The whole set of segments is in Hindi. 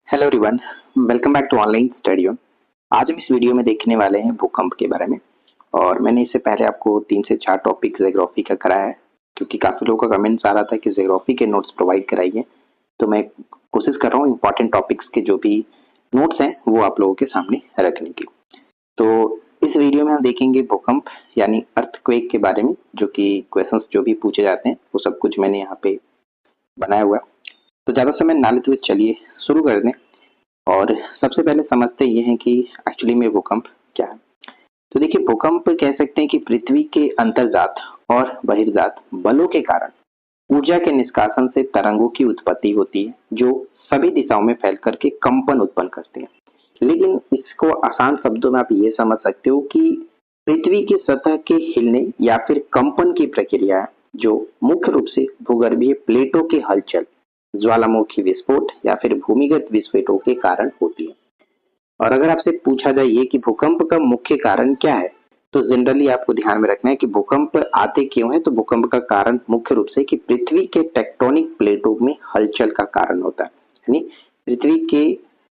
Hello everyone, welcome back to online study on. आज हम इस वीडियो में देखने वाले हैं भूकंप के बारे में। और मैंने इससे पहले आपको 3 से 4 टॉपिक ज्योग्राफी का कराया है, क्योंकि काफ़ी लोगों का कमेंट्स आ रहा था कि ज्योग्राफी के नोट्स प्रोवाइड कराइए। तो मैं कोशिश कर रहा हूँ इंपॉर्टेंट टॉपिक्स के जो भी नोट्स हैं वो आप लोगों के सामने रखने की। तो इस वीडियो में हम देखेंगे भूकंप यानी अर्थक्वेक के बारे में, जो कि क्वेश्चंस जो भी पूछे जाते हैं वो सब कुछ मैंने यहाँ पे बनाया हुआ है। तो ज़्यादा समय ना लेते हुए चलिए शुरू कर दें। और सबसे पहले समझते ये हैं कि एक्चुअली में भूकंप क्या है। तो देखिए, भूकंप कह सकते हैं कि पृथ्वी के अंतर्जात और बहिर्जात बलों के कारण ऊर्जा के निष्कासन से तरंगों की उत्पत्ति होती है, जो सभी दिशाओं में फैल करके कंपन उत्पन्न करते हैं। लेकिन इसको आसान शब्दों में आप ये समझ सकते हो कि पृथ्वी की सतह के हिलने या फिर कंपन की प्रक्रिया है, जो मुख्य रूप से भूगर्भीय प्लेटों के हलचल, ज्वालामुखी विस्फोट या फिर भूमिगत विस्फोटों के कारण होती है। और अगर आपसे पूछा जाए ये कि भूकंप का मुख्य कारण क्या है, तो जनरली आपको ध्यान में रखना है कि भूकंप आते क्यों है। तो भूकंप का कारण मुख्य रूप से कि पृथ्वी के टेक्टोनिक प्लेटों में हलचल का कारण होता है। यानी पृथ्वी के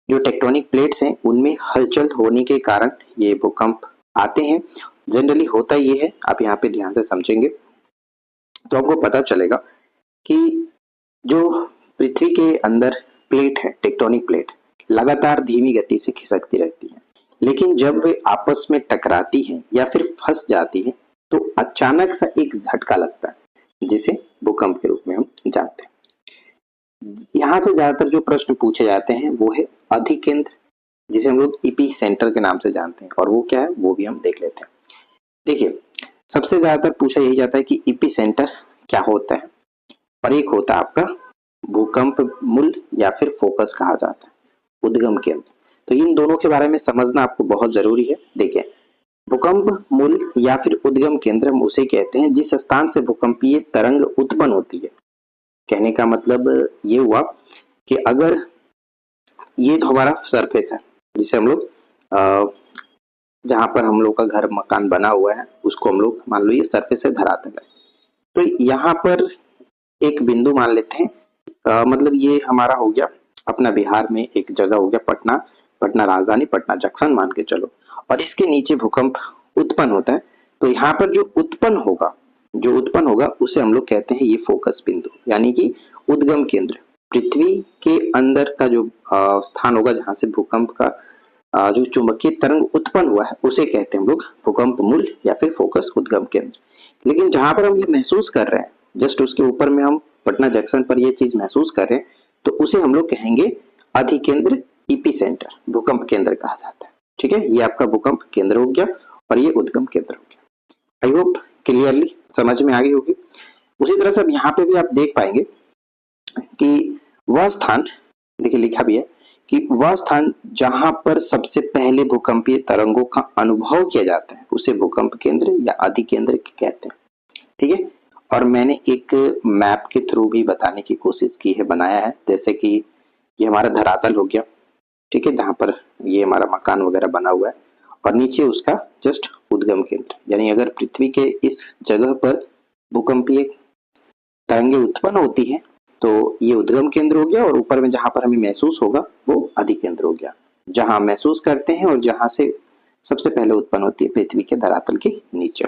जो टेक्टोनिक प्लेट्स हैं उनमें हलचल होने के कारण ये भूकंप आते हैं। जनरली होता ये है, आप यहाँ पे ध्यान से समझेंगे तो आपको पता चलेगा कि जो पृथ्वी के अंदर प्लेट है, टेक्टोनिक प्लेट लगातार धीमी गति से खिसकती रहती है, लेकिन जब वे आपस में टकराती हैं या फिर फंस जाती हैं तो अचानक सा एक झटका लगता है, जिसे भूकंप के रूप में हम जानते हैं। यहाँ से ज्यादातर जो प्रश्न पूछे जाते हैं वो है अधिकेंद्र, जिसे हम लोग इपी सेंटर के नाम से जानते हैं, और वो क्या है वो भी हम देख लेते हैं। देखिए, सबसे ज्यादातर पूछा यही जाता है कि इपी सेंटर क्या होता है, और एक होता है आपका भूकंप मूल या फिर फोकस कहा जाता है, उद्गम केंद्र। तो इन दोनों के बारे में समझना आपको बहुत जरूरी है। देखिए, भूकंप मूल या फिर उद्गम केंद्र हम उसे कहते हैं जिस स्थान से भूकंपीय तरंग उत्पन्न होती है। कहने का मतलब ये हुआ कि अगर ये तो हमारा सरफेस है, जिसे हम लोग जहाँ पर हम लोग का घर मकान बना हुआ है उसको हम लोग मान लो ये सरफेस है, धरातल है। तो यहाँ पर एक बिंदु मान लेते हैं, मतलब ये हमारा हो गया अपना बिहार में एक जगह हो गया पटना, पटना राजधानी, पटना जंक्शन मान के चलो। और इसके नीचे भूकंप उत्पन्न होता है। तो यहाँ पर जो उत्पन्न होगा उसे हम लोग कहते हैं ये फोकस बिंदु, यानी कि उद्गम केंद्र। पृथ्वी के अंदर का जो स्थान होगा जहाँ से भूकंप का जो चुंबकीय तरंग उत्पन्न हुआ है उसे कहते हैं हम लोग भूकंप मूल या फिर फोकस उद्गम केंद्र। लेकिन जहां पर हम ये महसूस कर रहे हैं, जस्ट उसके ऊपर में हम पटना जंक्शन पर ये चीज महसूस कर रहे हैं, तो उसे हम लोग कहेंगे अधिकेंद्र, इपी सेंटर, भूकंप केंद्र कहा जाता है। ठीक है, ये आपका भूकंप केंद्र हो गया और ये उद्गम केंद्र हो गया। आई होप क्लियरली समझ में आ गई होगी। उसी तरह से अब यहाँ पे भी आप देख पाएंगे कि वह स्थान, देखिए लिखा भी है कि वह स्थान जहां पर सबसे पहले भूकंपीय तरंगों का अनुभव किया जाता है उसे भूकंप केंद्र या अधिकेंद्र कहते हैं। ठीक है, और मैंने एक मैप के थ्रू भी बताने की कोशिश की है, बनाया है। जैसे कि ये हमारा धरातल हो गया, ठीक है, जहां पर ये हमारा मकान वगैरह बना हुआ है, और नीचे उसका जस्ट उद्गम केंद्र, यानी अगर पृथ्वी के इस जगह पर भूकंपीय तरंगे उत्पन्न होती है तो ये उद्गम केंद्र हो गया, और ऊपर में जहां पर हमें महसूस होगा वो अधिकेंद्र हो गया, जहां महसूस करते हैं और जहां से सबसे पहले उत्पन्न होती है पृथ्वी के धरातल के नीचे।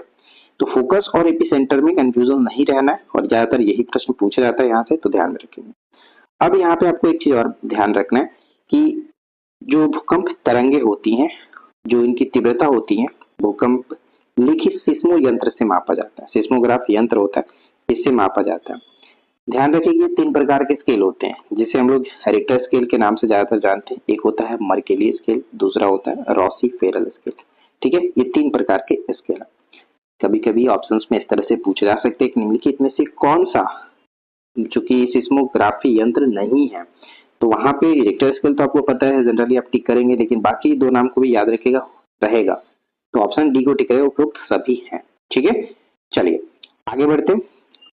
तो फोकस और एपिसेंटर में कंफ्यूजन नहीं रहना है, और ज्यादातर यही प्रश्न पूछा जाता है यहाँ से, तो ध्यान में रखेंगे। अब यहाँ पे आपको एक चीज और ध्यान रखना है कि जो भूकंप तरंगे होती हैं, जो इनकी तीव्रता होती है, भूकंप लिखित सिस्मो यंत्र से मापा जाता है। सिस्मोग्राफ यंत्र होता है, इससे मापा जाता है। ध्यान रखिए, 3 प्रकार के स्केल होते हैं जिसे हम लोग रिक्टर स्केल के नाम से ज्यादातर जानते हैं। एक होता है मर्केली स्केल, दूसरा होता है रॉसी फेरल स्केल। ठीक है, ये 3 प्रकार के स्केल है। कभी कभी ऑप्शंस में इस तरह से पूछे जा सकते हैं कि निम्नलिखित में से कौन सा, चूंकि सिस्मोग्राफी यंत्र नहीं है तो वहां पे रिक्टर स्केल तो आपको पता है, जनरली आप टिक करेंगे, लेकिन बाकी 2 नाम को भी याद रखेगा रहेगा। तो ऑप्शन डी को टिक करेगा, उपरोक्त सभी है। ठीक है, चलिए आगे बढ़ते हैं।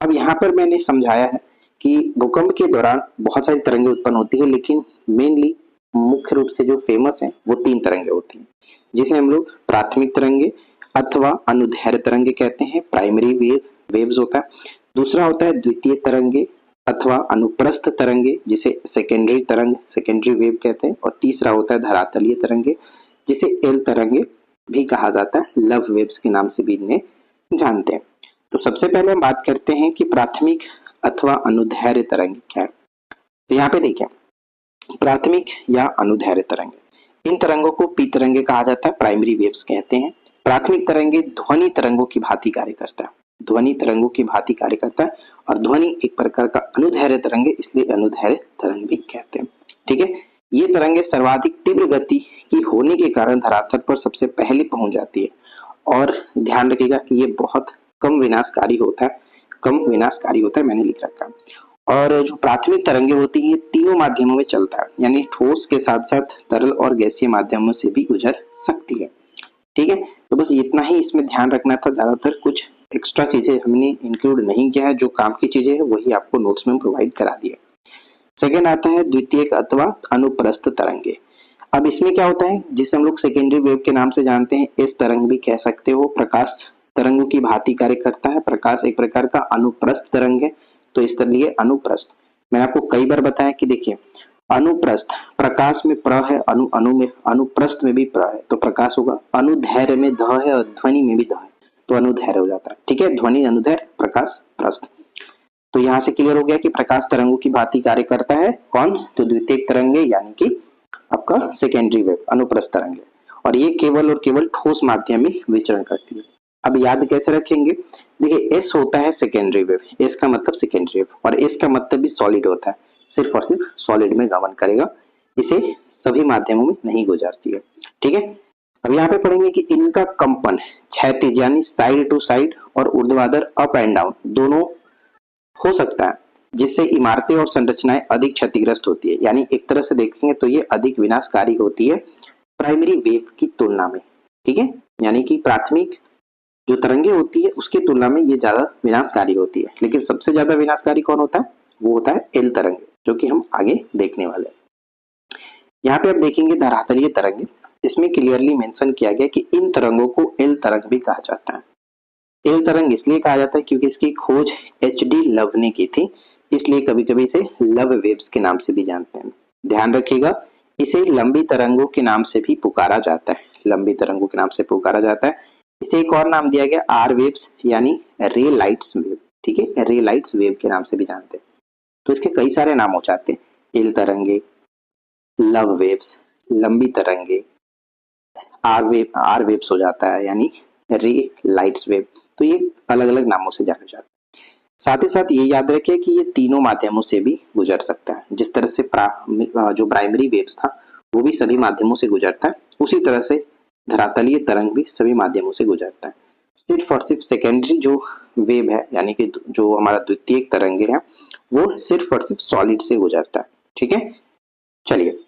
अब यहाँ पर मैंने समझाया है कि भूकंप के दौरान बहुत सारी तरंगे उत्पन्न होती है, लेकिन मेनली मुख्य रूप से जो फेमस है वो 3 तरंगे होती हैं, जिसे हम लोग प्राथमिक तरंगे अथवा अनुदैर्ध्य तरंगे कहते हैं, प्राइमरी वेव्स होता है। दूसरा होता है द्वितीय तरंगे, अथवा अनुप्रस्थ तरंगे जिसे सेकेंडरी तरंग, सेकेंडरी वेव कहते हैं, और तीसरा होता है धरातलीय तरंगे जिसे एल तरंगे भी कहा जाता है, लव वेव्स के नाम से भी इन्हें जानते हैं। तो सबसे पहले हम बात करते हैं कि प्राथमिक अथवा अनुदैर्घ्य तरंग क्या है। तो यहाँ पे देखिए, प्राथमिक या अनुदैर्घ्य तरंगे, इन तरंगों को पी तरंगे कहा जाता है, प्राइमरी वेव्स कहते हैं। प्राथमिक तरंगे ध्वनि तरंगों की भांति कार्य करता है, ध्वनि तरंगों की भांति कार्य करता है, और ध्वनि एक प्रकार का अनुदैर्घ्य तरंग है, इसलिए अनुदैर्घ्य तरंग भी कहते हैं। ठीक है, ये तरंगे सर्वाधिक तीव्र गति की होने के कारण धरातल पर सबसे पहले पहुंच जाती है, और ध्यान रखिएगा कि ये बहुत कम विनाशकारी होता है, कम विनाशकारी होता है, मैंने लिख रखा है। और जो प्राथमिक तरंगे होती है, ये तीनों माध्यमों में चलता है, यानी ठोस के साथ साथ तरल और गैसीय माध्यमों से भी गुजर सकती है। ठीक है, तो बस इतना ही इसमें ध्यान रखना था, ज्यादातर कुछ एक्स्ट्रा चीजें हमने इंक्लूड नहीं किया है, जो काम की चीजें है वही आपको नोट्स में प्रोवाइड करा दिया। सेकेंड आता है द्वितीयक अथवा अनुप्रस्थ तरंगे। अब इसमें क्या होता है, जिसे हम लोग सेकेंडरी वेव के नाम से जानते हैं, इस तरंग भी कह सकते हो, प्रकाश तरंगों की भांति कार्य करता है। प्रकाश एक प्रकार का अनुप्रस्थ तरंग है, तो इसलिए अनुप्रस्थ। मैंने आपको कई बार बताया कि देखिए, अनुप्रस्थ प्रकाश में प्र है, अनु में, अनुप्रस्थ में भी प्र है, तो प्रकाश होगा। अनुदैर्घ्य में ध है और ध्वनि में भी ध है, तो अनुदैर्घ्य हो जाता है। ठीक है, ध्वनि अनुदैर्घ्य, प्रकाश प्रस्थ। तो यहाँ से क्लियर हो गया कि प्रकाश तरंगों की भांति कार्य करता है कौन, तो द्वितीयक तरंगे, यानी कि आपका सेकेंडरी वेव, अनुप्रस्थ तरंगे, और ये केवल और केवल ठोस माध्यम में विचरण करती है। अब याद कैसे रखेंगे, देखिए एस होता है सेकेंडरी वेव, एस का मतलब सेकेंडरी वेव, और एस का मतलब भी सॉलिड होता है, सिर्फ और सिर्फ सॉलिड में गमन करेगा, इसे सभी माध्यमों में नहीं गुजरती है। ठीक है, अब यहाँ पे पढ़ेंगे कि इनका कंपन क्षैतिज यानी साइड टू साइड और ऊर्ध्वाधर अप एंड डाउन दोनों हो सकता है, जिससे इमारतें और संरचनाएं अधिक क्षतिग्रस्त होती है। यानी एक तरह से देखेंगे तो ये अधिक विनाशकारी होती है प्राइमरी वेव की तुलना में। ठीक है, यानी कि प्राथमिक जो तरंगे होती है उसकी तुलना में ये ज्यादा विनाशकारी होती है, लेकिन सबसे ज्यादा विनाशकारी कौन होता है, वो होता है एल तरंगे, जो कि हम आगे देखने वाले हैं। यहाँ पे आप देखेंगे धरातलीय तरंगे, इसमें क्लियरली मेंशन किया गया कि इन तरंगों को एल तरंग भी कहा जाता है। एल तरंग इसलिए कहा जाता है क्योंकि इसकी खोज एच.डी. लव ने की थी, इसलिए कभी कभी इसे लव वेव्स के नाम से भी जानते हैं। ध्यान रखिएगा, इसे लंबी तरंगों के नाम से भी पुकारा जाता है, लंबी तरंगों के नाम से पुकारा जाता है। इसे एक और नाम दिया गया आर वेव्स, यानी रे लाइट्स वेव। ठीक है, रे लाइट्स वेव के नाम से भी जानते हैं। तो इसके कई सारे नाम हो जाते हैं, एल तरंगे, लव वेव्स, लंबी तरंगे, आर वेव्स हो जाता है, यानी रे लाइट्स वेव। तो ये अलग अलग नामों से जाना जाता है। साथ ही साथ ये याद रखिए कि ये तीनों माध्यमों से भी गुजर सकता है। जिस तरह से जो प्राइमरी वेव्स था वो भी सभी माध्यमों से गुजरता है, उसी तरह से धरातलीय तरंग भी सभी माध्यमों से गुजरता है। सिर्फ और सिर्फ सेकेंडरी जो वेव है, यानी कि जो हमारा द्वितीयक तरंगे है, वो सिर्फ और सिर्फ सॉलिड से गुजरता है। ठीक है, चलिए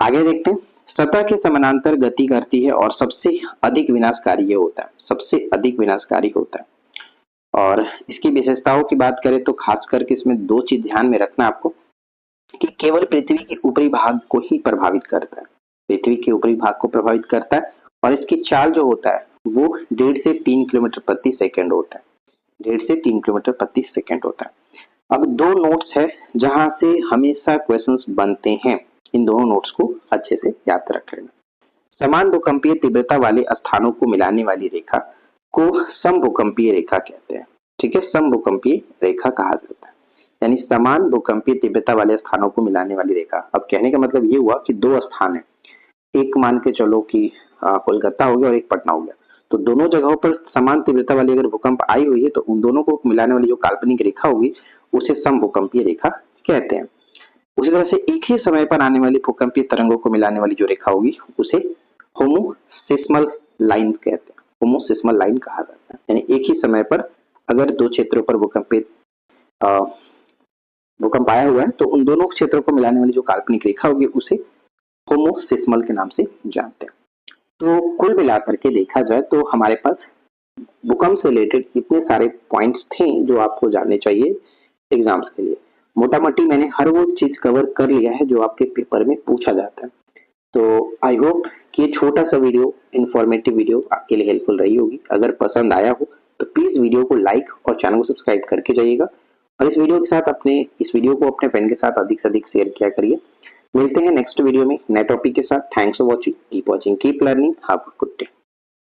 आगे देखते हैं। सतह के समानांतर गति करती है और सबसे अधिक विनाशकारी ये होता है, सबसे अधिक विनाशकारी होता है। और इसकी विशेषताओं की बात करें तो खास करके इसमें दो चीज ध्यान में रखना आपको, कि केवल पृथ्वी के ऊपरी भाग को ही प्रभावित करता है, पृथ्वी के ऊपरी भाग को प्रभावित करता है, और इसकी चाल जो होता है वो 1.5 से 3 किलोमीटर प्रति सेकंड होता है, 1.5 से 3 किलोमीटर प्रति सेकंड होता है। अब दो नोट्स है जहां से हमेशा क्वेश्चंस बनते हैं, इन दोनों नोट्स को अच्छे से याद रख लेना। समान भूकंपीय तीव्रता वाले स्थानों को मिलाने वाली रेखा को समभूकंपीय रेखा कहते हैं। ठीक है, समभूकंपीय रेखा कहा जाता है, यानी समान भूकंपीय तीव्रता वाले स्थानों को मिलाने वाली रेखा। अब कहने का मतलब ये हुआ कि दो स्थान है, एक मान के चलो कि कोलकाता हो गया और एक पटना हो गया, तो दोनों जगहों पर समान तीव्रता वाली अगर भूकंप आई हुई है तो उन दोनों को मिलाने वाली जो काल्पनिक रेखा होगी उसे समभूकंपीय रेखा कहते हैं। उसी तरह से एक ही समय पर आने वाली भूकंपीय तरंगों को मिलाने वाली जो रेखा होगी उसे होमोसिस्मल लाइन कहते हैं, होमोसिस्मल लाइन कहा जाता है। यानी एक ही समय पर अगर दो क्षेत्रों पर भूकंप आया हुआ है तो उन दोनों क्षेत्रों को मिलाने वाली जो काल्पनिक रेखा होगी उसे होमोसिस्मल के नाम से जानते हैं। तो कुल मिलाकर के देखा जाए तो हमारे पास भूकंप से रिलेटेड इतने सारे पॉइंट्स थे जो आपको जानने चाहिए एग्जाम्स के लिए। मोटा मोटी मैंने हर वो चीज कवर कर लिया है जो आपके पेपर में पूछा जाता है। तो आई होप कि ये छोटा सा वीडियो, इंफॉर्मेटिव वीडियो आपके लिए हेल्पफुल रही होगी। अगर पसंद आया हो तो प्लीज वीडियो को लाइक और चैनल को सब्सक्राइब करके जाइएगा, और इस वीडियो को अपने फ्रेंड के साथ अधिक से अधिक शेयर किया करिए। मिलते हैं नेक्स्ट वीडियो में नए टॉपिक के साथ। Thanks for watching, keep learning, have a good day.